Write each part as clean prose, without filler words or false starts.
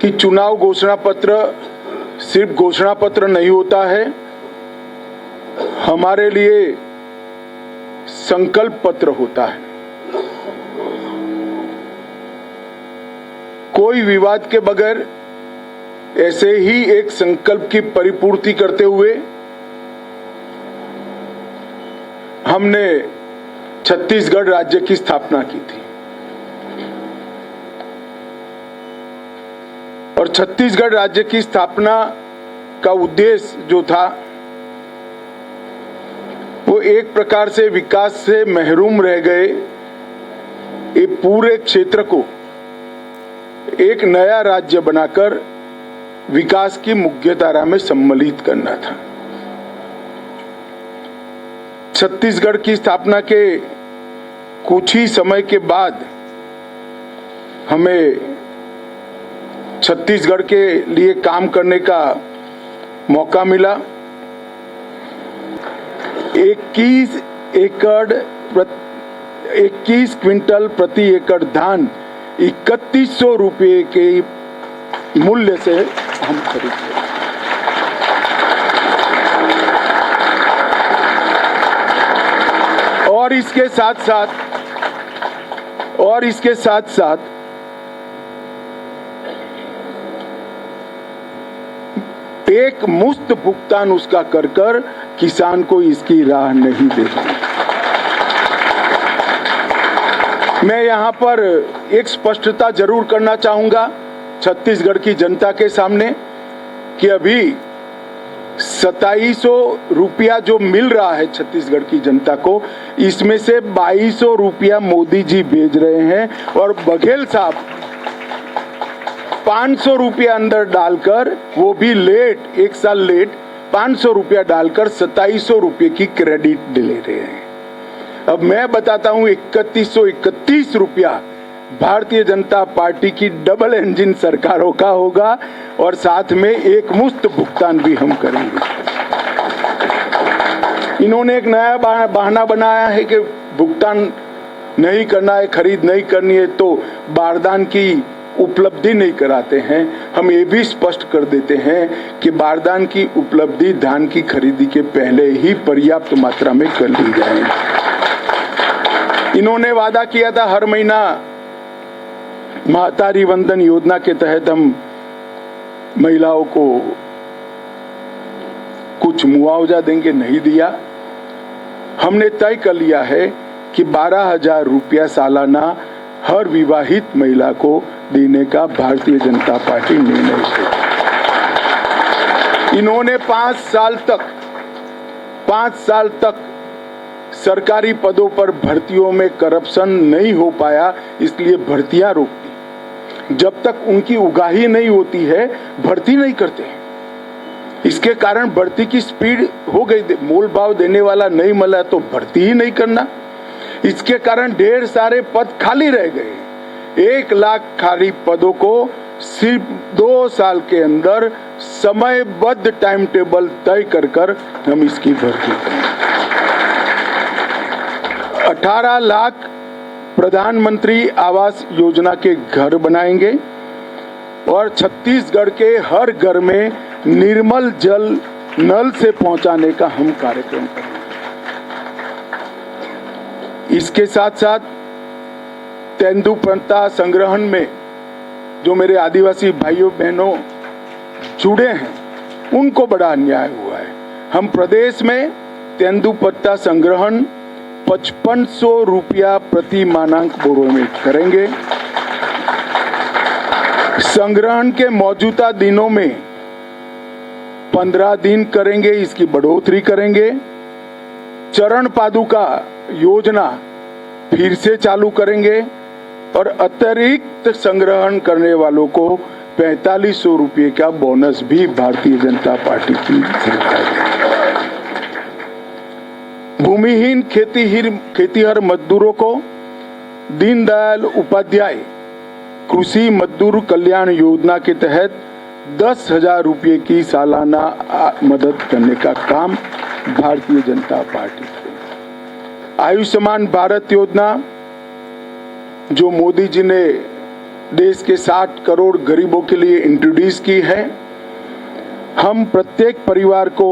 कि चुनाव घोषणा पत्र सिर्फ घोषणा पत्र नहीं होता है, हमारे लिए संकल्प पत्र होता है। कोई विवाद के बगैर ऐसे ही एक संकल्प की परिपूर्ति करते हुए हमने छत्तीसगढ़ राज्य की स्थापना की थी और छत्तीसगढ़ राज्य की स्थापना का उद्देश्य जो था वो एक प्रकार से विकास से महरूम रह गए ये पूरे क्षेत्र को एक नया राज्य बनाकर विकास की मुख्यधारा में सम्मिलित करना था। छत्तीसगढ़ की स्थापना के कुछ ही समय के बाद हमें छत्तीसगढ़ के लिए काम करने का मौका मिला। 21 क्विंटल प्रति एकड़ धान 3100 रुपये के मूल्य से हम खरीदते। और इसके साथ साथ एक मुफ्त भुगतान उसका कर किसान को इसकी राह नहीं देता। मैं यहाँ पर एक स्पष्टता जरूर करना चाहूंगा छत्तीसगढ़ की जनता के सामने कि अभी 2700 रुपया जो मिल रहा है छत्तीसगढ़ की जनता को, इसमें से 2200 रुपया मोदी जी भेज रहे हैं और बघेल साहब 500 रुपया अंदर डालकर, वो भी लेट, एक साल लेट, 500 रुपया डालकर 2700 रुपये की क्रेडिट ले रहे हैं। अब मैं बताता हूं 3131 रुपया भारतीय जनता पार्टी की डबल इंजन सरकारों का होगा और साथ में एक मुफ्त भुगतान भी हम करेंगे। इन्होंने एक नया बहाना बनाया है कि भुगतान नहीं करना है, खरीद नहीं करनी है तो बारदान की उपलब्धि नहीं कराते हैं। हम ये भी स्पष्ट कर देते हैं कि बारदान की उपलब्धि धान की खरीदी के पहले ही पर्याप्त मात्रा में कर ली जाए। इन्होंने वादा किया था हर महीना महतारी वंदन योजना के तहत हम महिलाओं को कुछ मुआवजा देंगे, नहीं दिया। हमने तय कर लिया है कि 12,000 रुपया सालाना हर विवाहित महिला को देने का भारतीय जनता पार्टी निर्णय है। इन्होंने 5 साल तक सरकारी पदों पर भर्तियों में करप्शन नहीं हो पाया, इसलिए भर्तियां रोक दी। जब तक उनकी उगाही नहीं होती है भर्ती नहीं करते। इसके कारण भर्ती की स्पीड हो गई, मोल भाव देने वाला नहीं मिला तो भर्ती ही नहीं करना। इसके कारण ढेर सारे पद खाली रह गए। 1 लाख खाली पदों को सिर्फ 2 साल के अंदर समयबद्ध टाइम टेबल तय कर हम इसकी भर्ती करेंगे। 18 लाख प्रधानमंत्री आवास योजना के घर बनाएंगे और छत्तीसगढ़ के हर घर में निर्मल जल नल से पहुंचाने का हम कार्यक्रम करेंगे। इसके साथ साथ तेंदुपत्ता संग्रहण में जो मेरे आदिवासी भाइयों बहनों जुड़े हैं उनको बड़ा अन्याय हुआ है। हम प्रदेश में तेंदुपत्ता संग्रहण 5500 रुपया प्रति मानक बोरों में करेंगे। संग्रहण के मौजूदा दिनों में 15 दिन करेंगे, इसकी बढ़ोतरी करेंगे। चरण पादुका योजना फिर से चालू करेंगे और अतिरिक्त संग्रहण करने वालों को 4500 रुपये का बोनस भी भारतीय जनता पार्टी की सरकार देगी। भूमिहीन खेतीहर मजदूरों को दीनदयाल उपाध्याय कृषि मजदूर कल्याण योजना के तहत 10,000 रुपये की सालाना मदद करने का काम भारतीय जनता पार्टी करेगी। आयुष्मान भारत योजना जो मोदी जी ने देश के 60 करोड़ गरीबों के लिए इंट्रोड्यूस की है। हम प्रत्येक परिवार को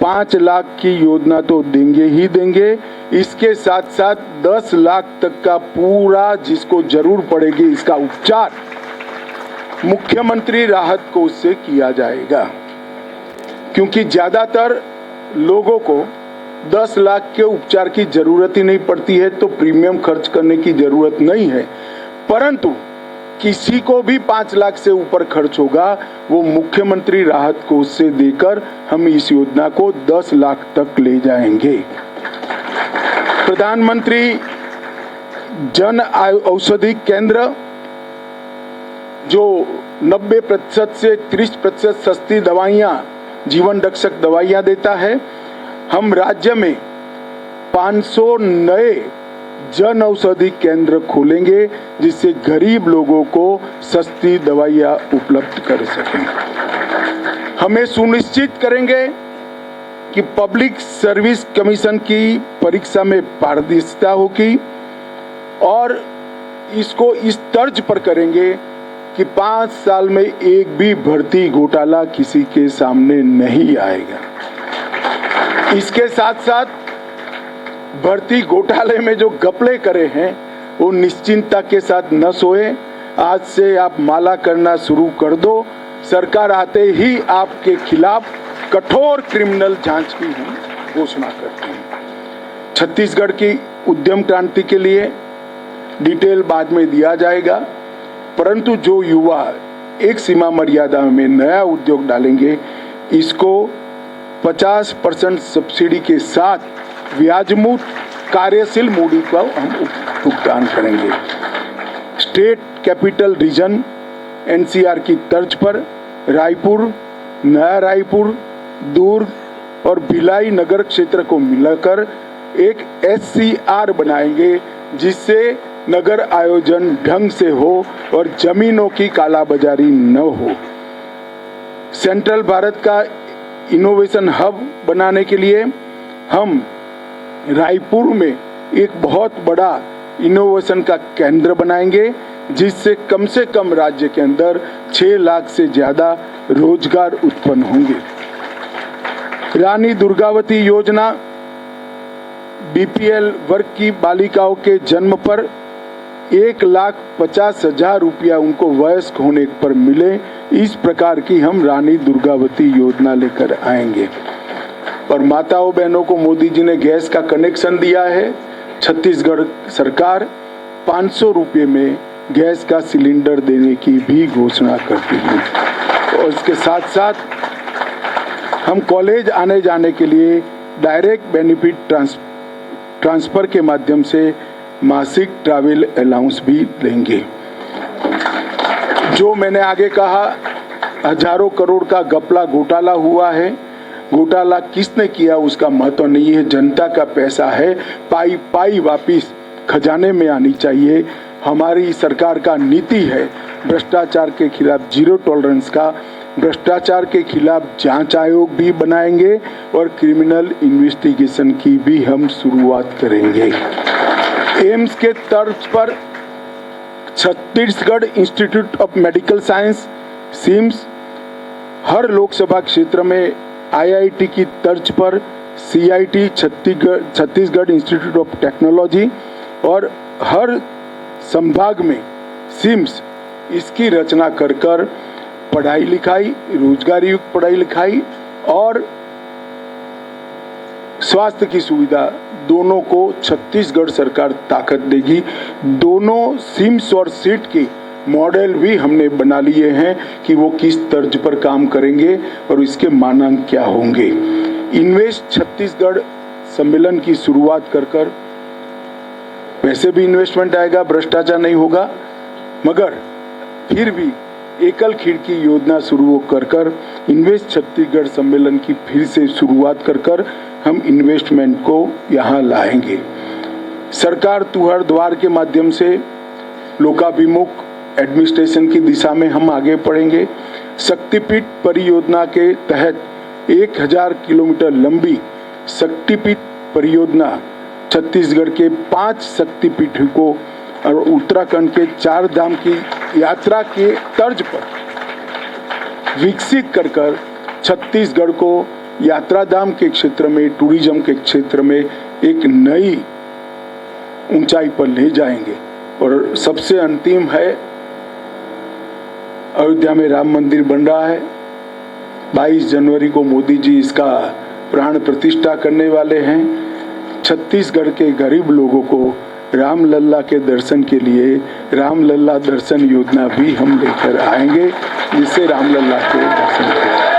5 लाख की योजना तो देंगे ही देंगे, इसके साथ साथ 10 लाख तक का पूरा जिसको जरूर पड़ेगी इसका उपचार मुख्यमंत्री राहत कोष से किया जाएगा। क्योंकि ज्यादातर लोगों को 10 लाख के उपचार की जरूरत ही नहीं पड़ती है, तो प्रीमियम खर्च करने की जरूरत नहीं है। परंतु किसी को भी 5 लाख से ऊपर खर्च होगा, वो मुख्यमंत्री राहत कोष से देकर हम इस योजना को 10 लाख तक ले जाएंगे। प्रधानमंत्री जन औषधि केंद्र जो 90% से 30% सस्ती दवाइयां, जीवन रक्षक दवाइयां देता है, हम राज्य में 500 नए जन औषधि केंद्र खोलेंगे जिससे गरीब लोगों को सस्ती दवाइयां उपलब्ध कर सकें। हमें सुनिश्चित करेंगे कि पब्लिक सर्विस कमीशन की परीक्षा में पारदर्शिता होगी और इसको इस तर्ज पर करेंगे कि 5 साल में एक भी भर्ती घोटाला किसी के सामने नहीं आएगा। इसके साथ साथ भर्ती घोटाले में जो घपले करे हैं वो निश्चिंतता के साथ न सोए। आज से आप माला करना शुरू कर दो। सरकार आते ही आपके खिलाफ कठोर क्रिमिनल जांच की हम घोषणा करते हैं। छत्तीसगढ़ की उद्यम क्रांति के लिए डिटेल बाद में दिया जाएगा, परंतु जो युवा एक सीमा मर्यादा में नया उद्योग डालेंगे, इसको 50% सब्सिडी के साथ ब्याजमुक्त कार्यशील मूडी का हम भुगतान करेंगे। स्टेट कैपिटल रीजन एनसीआर की तर्ज पर रायपुर, नया रायपुर, दुर्ग और भिलाई नगर क्षेत्र को मिलाकर एक एससीआर बनाएंगे जिससे नगर आयोजन ढंग से हो और जमीनों की कालाबाजारी न हो। सेंट्रल भारत का इनोवेशन हब बनाने के लिए हम रायपुर में एक बहुत बड़ा इनोवेशन का केंद्र बनाएंगे जिससे कम से कम राज्य के अंदर 6 लाख से ज्यादा रोजगार उत्पन्न होंगे। रानी दुर्गावती योजना बीपीएल वर्ग की बालिकाओं के जन्म पर 1,50,000 रुपया उनको वयस्क होने पर मिले, इस प्रकार की हम रानी दुर्गावती योजना लेकर आएंगे। और माताओं बहनों को मोदी जी ने गैस का कनेक्शन दिया है। छत्तीसगढ़ सरकार 500 रुपये में गैस का सिलेंडर देने की भी घोषणा करती है। और इसके साथ साथ हम कॉलेज आने जाने के लिए डायरेक्ट बेनिफिट ट्रांसफर के माध्यम से मासिक ट्रैवल अलाउंस भी देंगे। जो मैंने आगे कहा, हजारों करोड़ का घपला घोटाला हुआ है। घोटाला किसने किया उसका महत्व नहीं है, जनता का पैसा है, पाई पाई वापिस खजाने में आनी चाहिए। हमारी सरकार का नीति है भ्रष्टाचार के खिलाफ जीरो टॉलरेंस का। भ्रष्टाचार के खिलाफ जांच आयोग भी बनाएंगे और क्रिमिनल इन्वेस्टिगेशन की भी हम शुरुआत करेंगे। एम्स के तर्ज पर Chhattisgarh institute of medical science CIMS, हर लोकसभा क्षेत्र में आईआईटी की तर्ज पर CIT Chhattisgarh institute of technology और हर संभाग में सिम्स, इसकी रचना कर पढ़ाई लिखाई, रोजगार युक्त पढ़ाई लिखाई और स्वास्थ्य की सुविधा दोनों को छत्तीसगढ़ सरकार ताकत देगी। दोनों सिम्स और सीट की मॉडल भी हमने बना लिए हैं कि वो किस तर्ज पर काम करेंगे और इसके मानक क्या होंगे। इन्वेस्ट छत्तीसगढ़ सम्मेलन की शुरुआत कर वैसे भी इन्वेस्टमेंट आएगा, भ्रष्टाचार नहीं होगा, मगर फिर भी एकल खिड़की योजना शुरू कर इन्वेस्ट छत्तीसगढ़ सम्मेलन की फिर से शुरुआत कर हम इन्वेस्टमेंट को यहाँ लाएंगे। सरकार तुहर द्वार के माध्यम से लोकाभिमुख एडमिनिस्ट्रेशन की दिशा में हम आगे बढ़ेंगे। शक्तिपीठ परियोजना के तहत 1000 किलोमीटर लंबी शक्तिपीठ परियोजना छत्तीसगढ़ के 5 शक्तिपीठ को और उत्तराखंड के 4 धाम की यात्रा के तर्ज पर विकसित कर छत्तीसगढ़ को यात्रा धाम के क्षेत्र में, टूरिज्म के क्षेत्र में एक नई ऊंचाई पर ले जाएंगे। और सबसे अंतिम है, अयोध्या में राम मंदिर बन रहा है। 22 जनवरी को मोदी जी इसका प्राण प्रतिष्ठा करने वाले हैं। छत्तीसगढ़ के गरीब लोगों को रामलल्ला के दर्शन के लिए रामलल्ला दर्शन योजना भी हम लेकर आएंगे, जिससे रामलल्ला के दर्शन करें।